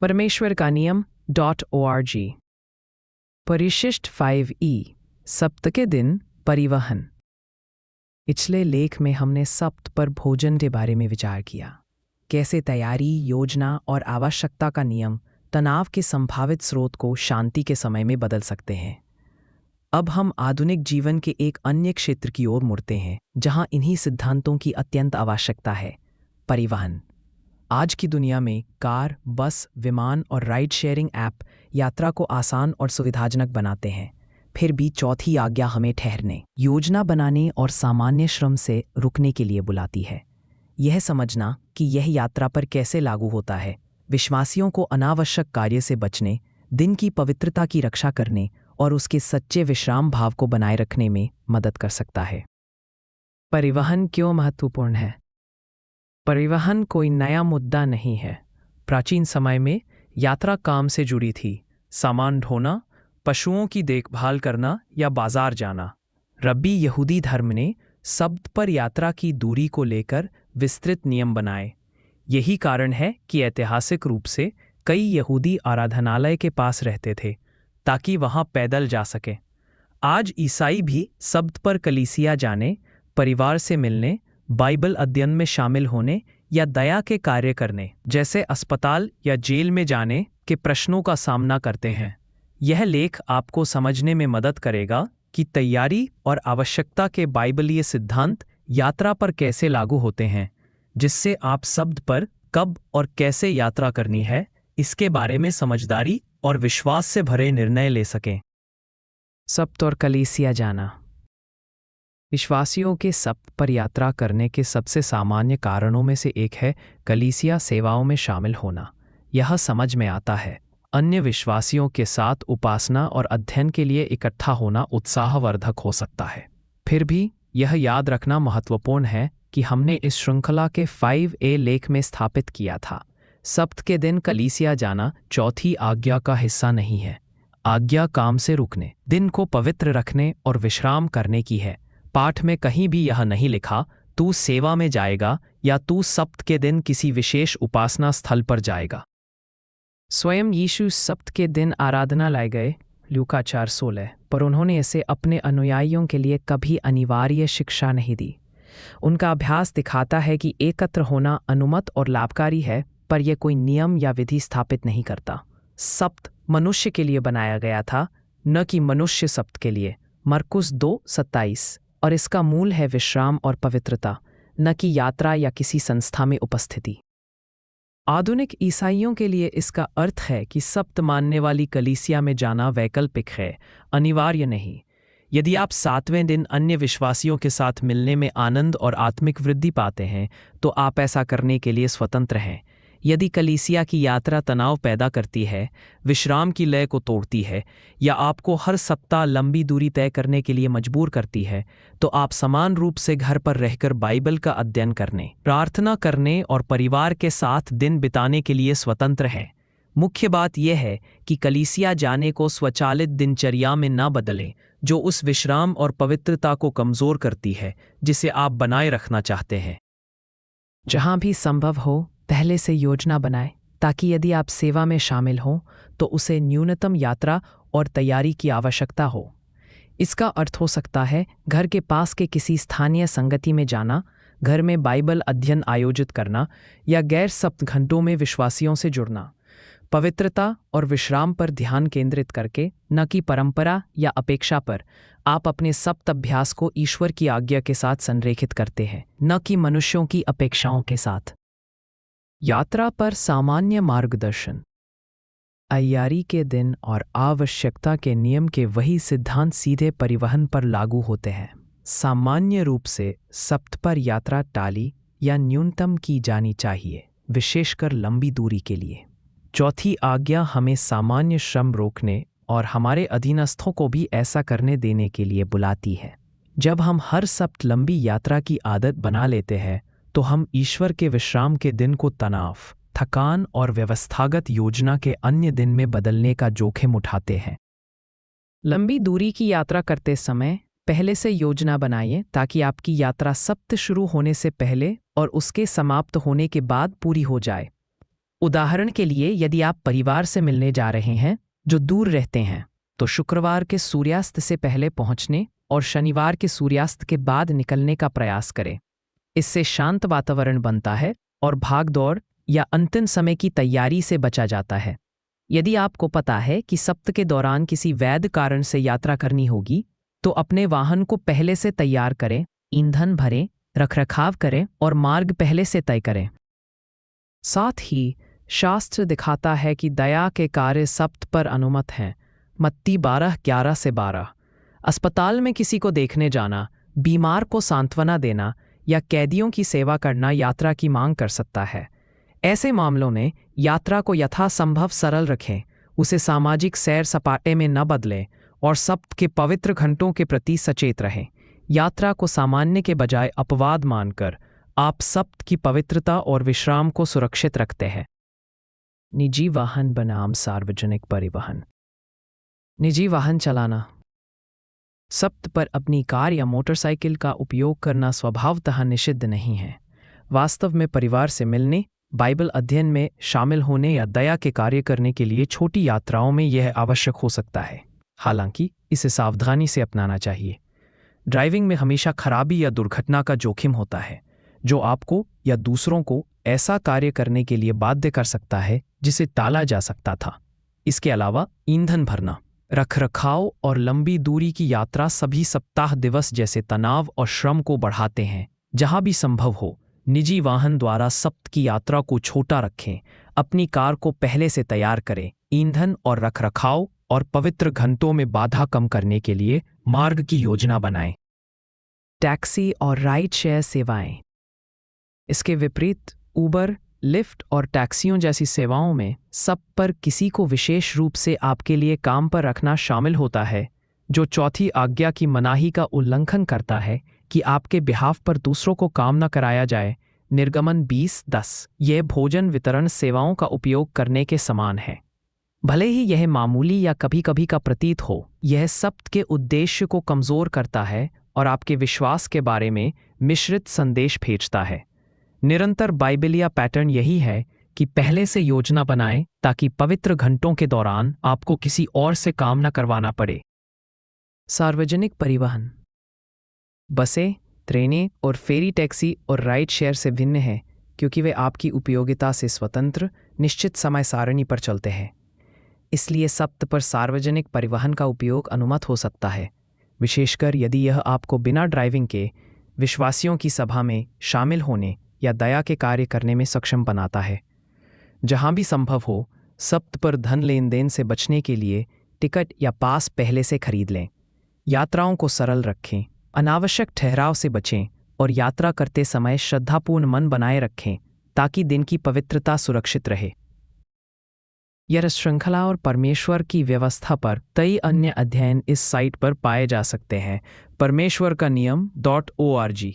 परमेश्वर का नियम .org। परिशिष्ट 5E सप्त के दिन परिवहन। पिछले लेख में हमने सप्त पर भोजन के बारे में विचार किया। कैसे तैयारी, योजना और आवश्यकता का नियम तनाव के संभावित स्रोत को शांति के समय में बदल सकते हैं। अब हम आधुनिक जीवन के एक अन्य क्षेत्र की ओर मुड़ते हैं जहां इन्हीं सिद्धांतों की अत्यंत आवश्यकता है, परिवहन। आज की दुनिया में कार, बस, विमान और राइड शेयरिंग ऐप यात्रा को आसान और सुविधाजनक बनाते हैं। फिर भी चौथी आज्ञा हमें ठहरने, योजना बनाने और सामान्य श्रम से रुकने के लिए बुलाती है। यह समझना कि यह यात्रा पर कैसे लागू होता है, विश्वासियों को अनावश्यक कार्य से बचने, दिन की पवित्रता की रक्षा करने और उसके सच्चे विश्राम भाव को बनाए रखने में मदद कर सकता है। परिवहन क्यों महत्वपूर्ण है? परिवहन कोई नया मुद्दा नहीं है। प्राचीन समय में यात्रा काम से जुड़ी थी। सामान ढोना, पशुओं की देखभाल करना या बाजार जाना। रब्बी यहूदी धर्म ने सब्त पर यात्रा की दूरी को लेकर विस्तृत नियम बनाए। यही कारण है कि ऐतिहासिक रूप से कई यहूदी आराधनालय के पास रहते थे ताकि वहां पैदल जा सके। आज ईसाई भी सब्त पर कलीसिया जाने, परिवार से मिलने, बाइबल अध्ययन में शामिल होने या दया के कार्य करने जैसे अस्पताल या जेल में जाने के प्रश्नों का सामना करते हैं। यह लेख आपको समझने में मदद करेगा कि तैयारी और आवश्यकता के बाइबलीय सिद्धांत यात्रा पर कैसे लागू होते हैं, जिससे आप सब्त पर कब और कैसे यात्रा करनी है इसके बारे में समझदारी और विश्वास से भरे निर्णय ले सकें। सब्त और कलीसिया जाना। विश्वासियों के सब्त पर यात्रा करने के सबसे सामान्य कारणों में से एक है कलीसिया सेवाओं में शामिल होना। यह समझ में आता है, अन्य विश्वासियों के साथ उपासना और अध्ययन के लिए इकट्ठा होना उत्साहवर्धक हो सकता है। फिर भी यह याद रखना महत्वपूर्ण है कि हमने इस श्रृंखला के 5A लेख में स्थापित किया था, सब्त के दिन कलीसिया जाना चौथी आज्ञा का हिस्सा नहीं है। आज्ञा काम से रुकने, दिन को पवित्र रखने और विश्राम करने की है। पाठ में कहीं भी यह नहीं लिखा, तू सेवा में जाएगा या तू सब्त के दिन किसी विशेष उपासना स्थल पर जाएगा। स्वयं यीशु सब्त के दिन आराधनालय गए, लूका 4:16, पर उन्होंने इसे अपने अनुयायियों के लिए कभी अनिवार्य शिक्षा नहीं दी। उनका अभ्यास दिखाता है कि एकत्र होना अनुमत और लाभकारी है, पर यह कोई नियम या विधि स्थापित नहीं करता। सब्त मनुष्य के लिए बनाया गया था, न कि मनुष्य सब्त के लिए। मरकुस 2:27। और इसका मूल है विश्राम और पवित्रता, न कि यात्रा या किसी संस्था में उपस्थिति। आधुनिक ईसाइयों के लिए इसका अर्थ है कि सब्त मानने वाली कलीसिया में जाना वैकल्पिक है, अनिवार्य नहीं। यदि आप 7वें दिन अन्य विश्वासियों के साथ मिलने में आनंद और आत्मिक वृद्धि पाते हैं, तो आप ऐसा करने के लिए स्वतंत्र हैं। यदि कलीसिया की यात्रा तनाव पैदा करती है, विश्राम की लय को तोड़ती है या आपको हर सप्ताह लंबी दूरी तय करने के लिए मजबूर करती है, तो आप समान रूप से घर पर रहकर बाइबल का अध्ययन करने, प्रार्थना करने और परिवार के साथ दिन बिताने के लिए स्वतंत्र हैं। मुख्य बात यह है कि कलीसिया जाने को स्वचालित दिनचर्या में न बदलें, जो उस विश्राम और पवित्रता को कमजोर करती है जिसे आप बनाए रखना चाहते हैं। जहां भी संभव हो, पहले से योजना बनाएं ताकि यदि आप सेवा में शामिल हों तो उसे न्यूनतम यात्रा और तैयारी की आवश्यकता हो। इसका अर्थ हो सकता है घर के पास के किसी स्थानीय संगति में जाना, घर में बाइबल अध्ययन आयोजित करना या गैर सप्त घंटों में विश्वासियों से जुड़ना। पवित्रता और विश्राम पर ध्यान केंद्रित करके, न कि परंपरा या अपेक्षा पर, आप अपने सप्त अभ्यास को ईश्वर की आज्ञा के साथ संरेखित करते हैं, न कि मनुष्यों की अपेक्षाओं के साथ। यात्रा पर सामान्य मार्गदर्शन। तैयारी के दिन और आवश्यकता के नियम के वही सिद्धांत सीधे परिवहन पर लागू होते हैं। सामान्य रूप से सप्त पर यात्रा टाली या न्यूनतम की जानी चाहिए, विशेषकर लंबी दूरी के लिए। चौथी आज्ञा हमें सामान्य श्रम रोकने और हमारे अधीनस्थों को भी ऐसा करने देने के लिए बुलाती है। जब हम हर सप्त लंबी यात्रा की आदत बना लेते हैं, तो हम ईश्वर के विश्राम के दिन को तनाव, थकान और व्यवस्थागत योजना के अन्य दिन में बदलने का जोखिम उठाते हैं। लंबी दूरी की यात्रा करते समय पहले से योजना बनाइए ताकि आपकी यात्रा सप्त शुरू होने से पहले और उसके समाप्त होने के बाद पूरी हो जाए। उदाहरण के लिए यदि आप परिवार से मिलने जा रहे हैं जो दूर रहते हैं तो शुक्रवार के सूर्यास्त से पहले पहुंचने और शनिवार के सूर्यास्त के बाद निकलने का प्रयास करें। इससे शांत वातावरण बनता है और भागदौड़ या अंतिम समय की तैयारी से बचा जाता है। यदि आपको पता है कि सप्ताह के दौरान किसी वैध कारण से यात्रा करनी होगी तो अपने वाहन को पहले से तैयार करें, ईंधन भरें, रखरखाव करें और मार्ग पहले से तय करें। साथ ही शास्त्र दिखाता है कि दया के कार्य सप्ताह पर अनुमत हैं। मत्ती 12:11 से 12। अस्पताल में किसी को देखने जाना, बीमार को सांत्वना देना या कैदियों की सेवा करना यात्रा की मांग कर सकता है। ऐसे मामलों में यात्रा को यथासंभव सरल रखें, उसे सामाजिक सैर सपाटे में न बदलें और सप्ताह के पवित्र घंटों के प्रति सचेत रहें। यात्रा को सामान्य के बजाय अपवाद मानकर आप सप्ताह की पवित्रता और विश्राम को सुरक्षित रखते हैं। निजी वाहन बनाम सार्वजनिक परिवहन। निजी वाहन चलाना। सप्ताह पर अपनी कार या मोटरसाइकिल का उपयोग करना स्वभावतः निषिद्ध नहीं है। वास्तव में परिवार से मिलने, बाइबल अध्ययन में शामिल होने या दया के कार्य करने के लिए छोटी यात्राओं में यह आवश्यक हो सकता है। हालांकि इसे सावधानी से अपनाना चाहिए। ड्राइविंग में हमेशा खराबी या दुर्घटना का जोखिम होता है, जो आपको या दूसरों को ऐसा कार्य करने के लिए बाध्य कर सकता है जिसे टाला जा सकता था। इसके अलावा ईंधन भरना, रखरखाव और लंबी दूरी की यात्रा सभी सप्ताह दिवस जैसे तनाव और श्रम को बढ़ाते हैं। जहां भी संभव हो, निजी वाहन द्वारा सप्ताह की यात्रा को छोटा रखें। अपनी कार को पहले से तैयार करें। ईंधन और रखरखाव और पवित्र घंटों में बाधा कम करने के लिए मार्ग की योजना बनाएं। टैक्सी और राइड शेयर सेवाएं। इसके विपरीत उबर, लिफ्ट और टैक्सियों जैसी सेवाओं में सप्ताह पर किसी को विशेष रूप से आपके लिए काम पर रखना शामिल होता है, जो चौथी आज्ञा की मनाही का उल्लंघन करता है कि आपके बिहाफ पर दूसरों को काम न कराया जाए। निर्गमन 20:10। यह भोजन वितरण सेवाओं का उपयोग करने के समान है। भले ही यह मामूली या कभी कभी का प्रतीत हो, यह सप्ताह के उद्देश्य को कमजोर करता है और आपके विश्वास के बारे में मिश्रित संदेश भेजता है। निरंतर बाइबलिया पैटर्न यही है कि पहले से योजना बनाएं ताकि पवित्र घंटों के दौरान आपको किसी और से काम न करवाना पड़े। सार्वजनिक परिवहन। बसें, ट्रेनें और फेरी टैक्सी और राइड शेयर से भिन्न हैं क्योंकि वे आपकी उपयोगिता से स्वतंत्र, निश्चित समय सारणी पर चलते हैं। इसलिए सप्ताह पर सार्वजनिक परिवहन का उपयोग अनुमत हो सकता है, विशेषकर यदि यह आपको बिना ड्राइविंग के विश्वासियों की सभा में शामिल होने या दया के कार्य करने में सक्षम बनाता है। जहां भी संभव हो, सप्ताह पर धन लेन देन से बचने के लिए टिकट या पास पहले से खरीद लें। यात्राओं को सरल रखें, अनावश्यक ठहराव से बचें और यात्रा करते समय श्रद्धापूर्ण मन बनाए रखें ताकि दिन की पवित्रता सुरक्षित रहे। यह श्रृंखला और परमेश्वर की व्यवस्था पर कई अन्य अध्ययन इस साइट पर पाए जा सकते हैं। परमेश्वर का नियम .org